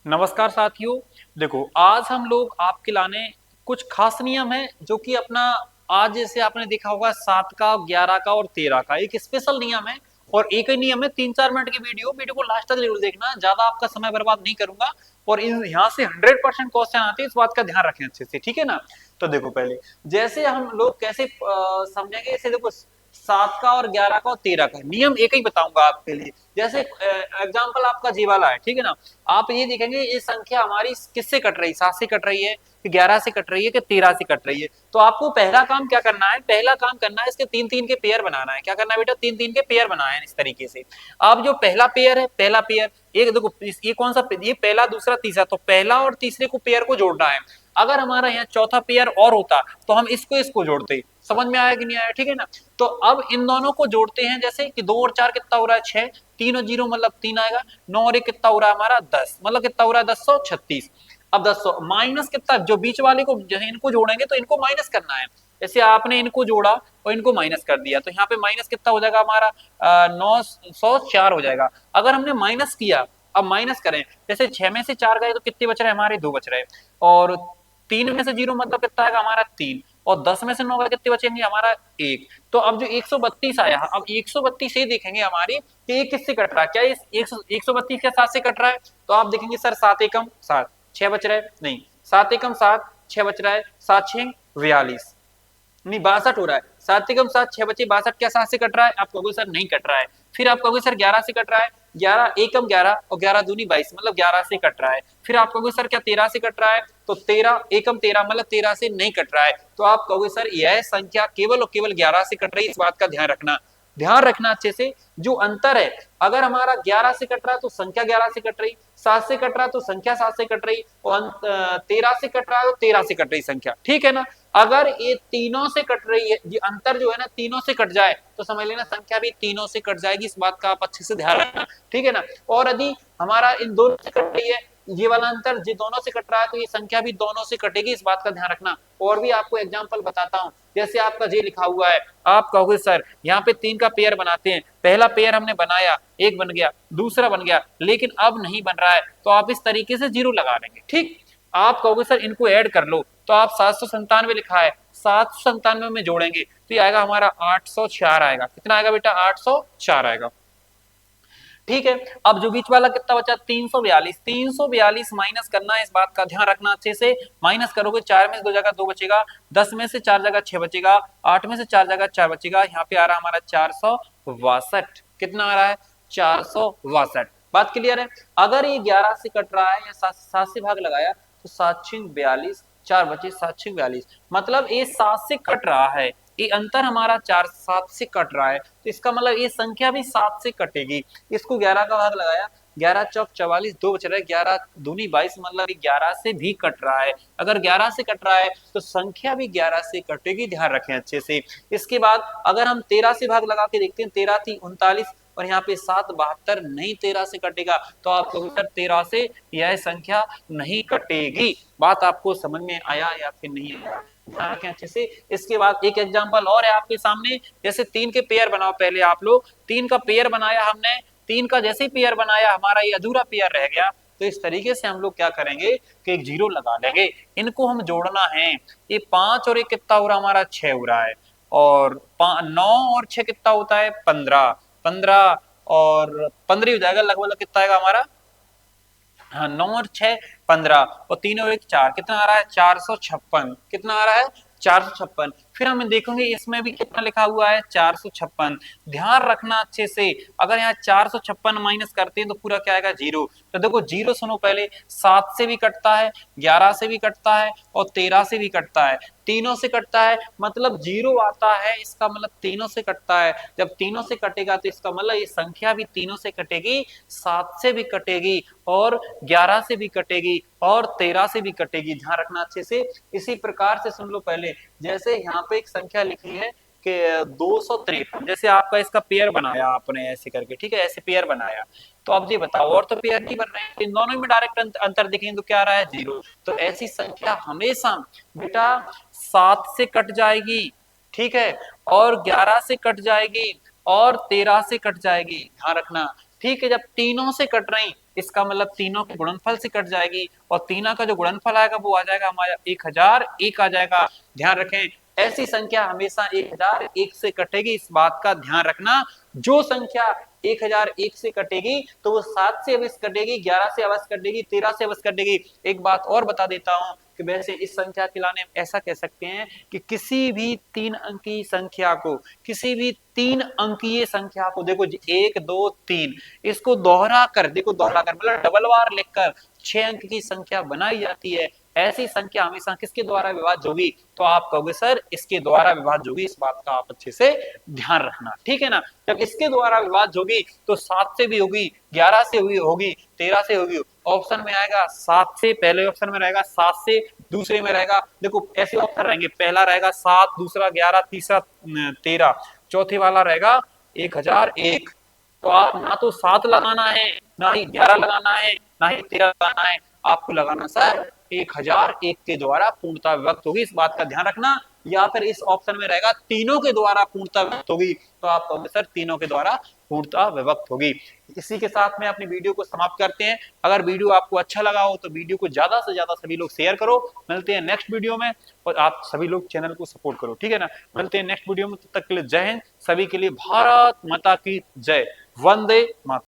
नमस्कार साथियों। देखो, आज हम लोग आपके लाने कुछ खास नियम है जो कि अपना आज जैसे आपने देखा होगा 7 का 11 का और 13 का एक स्पेशल नियम है। और एक ही नियम है, 3-4 मिनट की वीडियो को लास्ट तक जरूर देखना, ज्यादा आपका समय बर्बाद नहीं करूंगा। और यहाँ से 100% क्वेश्चन आते हैं, इस बात का ध्यान रखें अच्छे से, ठीक है ना। तो देखो, पहले जैसे हम लोग कैसे समझेंगे, इसे देखो 7 का और 11 का और 13 का नियम एक ही बताऊंगा आपके लिए। जैसे एग्जाम्पल आपका जी वाला है, ठीक है ना। आप ये देखेंगे ये संख्या हमारी किससे कट रही है, 7 से कट रही है कि 11 से कट रही है कि 13 से कट रही है। तो आपको पहला काम क्या करना है, पहला काम करना है इसके 3-3 के पेयर बनाना है। क्या करना है बेटा, 3-3 के पेयर बनाए इस तरीके से। अब जो पहला पेयर है, पहला पेयर एक देखो, ये कौन सा, ये पहला दूसरा तीसरा, तो पहला और तीसरे को पेयर को जोड़ना है। अगर हमारा यहाँ चौथा पेयर और होता तो हम इसको इसको जोड़ते। समझ में आया कि नहीं आया, ठीक है ना। तो अब इन दोनों को जोड़ते हैं, जैसे कि 2 और 4 कितना हो रहा है, 6, 3 और 0 मतलब 3 आएगा, 9 और 1 कितना हो रहा है हमारा 10, मतलब कितना हो रहा है 1036। अब 10 माइनस कितना, जो बीच वाले को जैसे इनको जोड़ेंगे तो इनको माइनस करना है। जैसे आपने इनको जोड़ा और इनको माइनस कर दिया तो यहाँ पे माइनस कितना हो जाएगा हमारा 904 हो जाएगा। अगर हमने माइनस किया, अब माइनस करें, जैसे 6 में से 4 गए तो कितने बच रहे हमारे, 2 बच रहे। और 3 में से 0 मतलब कितना आएगा हमारा 3, और 10 में से 9 गए कितने बचेंगे हमारा 1। तो अब जो 132 आया, अब 132 से देखेंगे हमारी कि ये किससे कट रहा है, क्या ये 132 क्या 7 से कट रहा है। तो आप देखेंगे सर 7 एकम 7, 6 बच रहा है, नहीं 7 एकम 7, 6 बच रहा है, 7 6 42, नहीं 62 हो रहा है। 7 एकम 7, 6 बचे 62, क्या 7 से कट रहा है, आप कहोगे सर नहीं कट रहा है। फिर आप कहोगे सर 11 से कट रहा है, 11 एकम 11 और 11 दूनी 22 मतलब 11 से कट रहा है। फिर आप कहोगे सर क्या 13 से कट रहा है, तो 13 एकम 13 मतलब 13 से नहीं कट रहा है। तो आप कहोगे सर यह संख्या केवल और केवल 11 से कट रही है, इस बात का ध्यान रखना। ध्यान रखना अच्छे से, जो अंतर है, अगर हमारा 11 से कट रहा है तो संख्या 11 से कट रही, 7 से कट रहा है तो संख्या 7 से कट रही, और 13 से कट रहा है तो 13 से कट रही संख्या, ठीक है ना। अगर ये तीनों से कट रही है, ये अंतर जो है ना तीनों से कट जाए तो समझ लेना संख्या भी तीनों से कट जाएगी, इस बात का आप अच्छे से ध्यान रखना, ठीक है ना। और यदि हमारा इन दोनों से कट रही है, ये वाला अंतर जो दोनों से कट रहा है, तो ये संख्या भी दोनों से कटेगी, इस बात का ध्यान रखना। और भी आपको एग्जांपल बताता हूं, जैसे आपका जे लिखा हुआ है, आप कहोगे सर यहाँ पे 3 का पेयर बनाते हैं, पहला पेयर हमने बनाया, एक बन गया, दूसरा बन गया, लेकिन अब नहीं बन रहा है, तो आप इस तरीके से 0 लगा लेंगे, ठीक। आप कहोगे सर इनको ऐड कर लो, तो आप 797 लिखा है, 797 में जोड़ेंगे तो ये आएगा हमारा 804 आएगा। कितना आएगा बेटा, 804 आएगा, ठीक है। अब जो बीच वाला कितना बचा, 342, 342 माइनस करना है, इस बात का ध्यान रखना अच्छे से। माइनस करोगे 4 में से 2 जगह 2 बचेगा, 10 में से 4 जगह 6 बचेगा, 8 में से 4 जगह 4 बचेगा, यहाँ पे आ रहा हमारा 462। कितना आ रहा है, 462। बात क्लियर है। अगर ये 11 से कट रहा है या 7 से भाग लगाया तो 7×42, 4 बचे, 7×42 मतलब ये 7 से कट रहा है, ये अंतर हमारा 4 7 से कट रहा है, तो इसका मतलब ये संख्या भी 7 से कटेगी। इसको 11 का भाग लगाया, 11 चौक 44, 2 बच रहा है, 11 दूनी 22 मतलब 11 से भी कट रहा है। अगर 11 से कट रहा है तो संख्या भी 11 से कटेगी, ध्यान रखें अच्छे से। इसके बाद अगर हम 13 से भाग लगा के देखते हैं, 13 थी 39 और यहाँ पे 7 72, नहीं 13 से कटेगा, तो आप कहोगे सर 13 से यह संख्या नहीं कटेगी। बात आपको समझ में आया या फिर नहीं आया, अच्छे से। इसके बाद एक एग्जांपल और है आपके सामने, जैसे 3 के पेयर बनाओ, पहले आप लोग 3 का पेयर बनाया हमने, 3 का जैसे ही पेयर बनाया हमारा ये अधूरा पेयर रह गया, तो इस तरीके से हम लोग क्या करेंगे कि एक 0 लगा लेंगे, इनको हम जोड़ना है। ये 5 और 1 कितना हो रहा है हमारा 6 हो रहा है, और 9 और 6 कितना होता है 15, 15 और 15 हो जाएगा लगभग, कितना आएगा हमारा, हाँ 9 और 6 15 और 3 और 1 4, कितना आ रहा है 456। कितना आ रहा है 456। फिर हम देखेंगे इसमें भी कितना लिखा हुआ है 456। ध्यान रखना अच्छे से, अगर यहाँ 456 माइनस करते हैं तो पूरा क्या आएगा 0। तो देखो 0 सुनो पहले, 7 से भी कटता है, 11 से भी कटता है और 13 से भी कटता है, तीनों से कटता है, मतलब 0 आता है, इसका मतलब तीनों से कटता है। जब तीनों से कटेगा तो इसका मतलब ये संख्या भी तीनों से कटेगी, 7 से भी कटेगी और 11 से भी कटेगी और 13 से भी कटेगी, ध्यान रखना अच्छे से। इसी प्रकार से सुन लो पहले, जैसे यहाँ पे एक संख्या लिखी है कि 253, जैसे आपका इसका पेयर बनाया आपने ऐसे करके, ठीक है, ऐसे पेयर बनाया, तो अब ये बताओ और तो पेयर नहीं बन रहे हैं, इन दोनों में डायरेक्ट अंतर दिखेंगे तो क्या आ रहा है 0। तो ऐसी संख्या हमेशा बेटा 7 से कट जाएगी, ठीक है, और 11 से कट जाएगी और 13 से कट जाएगी, ध्यान रखना, ठीक है, जब तीनों से कट रही इसका मतलब तीनों के गुणनफल से कट जाएगी और तीनों का जो गुणनफल आएगा वो आ जाएगा हमारा 1001 आ जाएगा। ध्यान रखें ऐसी संख्या हमेशा 1001 से कटेगी, इस बात का ध्यान रखना। जो संख्या 1001 से कटेगी तो वो 7 से अवश्य कटेगी, 11 से अवश्य कटेगी, 13 से अवश्य कटेगी। एक बात और बता देता हूं कि वैसे इस संख्या के लाने ऐसा कह सकते हैं कि किसी भी 3 अंकीय संख्या को, किसी भी 3 अंकीय संख्या को देखो 1 2 3 इसको दोहरा कर, देखो दोहरा कर मतलब डबल बार लिखकर 6 अंक की संख्या बनाई जाती है। ऐसी संख्या हमेशा किसके द्वारा विभाज्य होगी? तो आप कहोगे सर इसके द्वारा विभाज्य होगी, इस बात का आप अच्छे से ध्यान रखना, ठीक है ना। जब इसके द्वारा विभाज्य होगी तो 7 से भी होगी, 11 से होगी, 13 से होगी। ऑप्शन में आएगा 7 से, पहले ऑप्शन में रहेगा 7 से, दूसरे में रहेगा देखो ऐसे ऑप्शन रहेंगे, पहला रहेगा 7, दूसरा 11, तीसरा 13, चौथे वाला रहेगा 1001। तो आप ना तो 7 लगाना है, ना ही 11 लगाना है, ना ही 13 लगाना है, आपको लगाना सर 1001 के द्वारा पूर्णता विभक्त होगी, इस बात का ध्यान रखना। या फिर इस ऑप्शन में रहेगा तीनों के द्वारा पूर्णता विभक्त होगी, तो आप कहोगे सर तीनों के द्वारा पूर्णता विभक्त होगी। इसी के साथ में अपनी वीडियो को समाप्त करते हैं। अगर वीडियो आपको अच्छा लगा हो तो वीडियो को ज्यादा से ज्यादा सभी लोग शेयर करो। मिलते हैं नेक्स्ट वीडियो में और आप सभी लोग चैनल को सपोर्ट करो, ठीक है ना। मिलते हैं नेक्स्ट वीडियो में, तब तक के लिए जय हिंद। सभी के लिए भारत माता की जय। वंदे मातरम।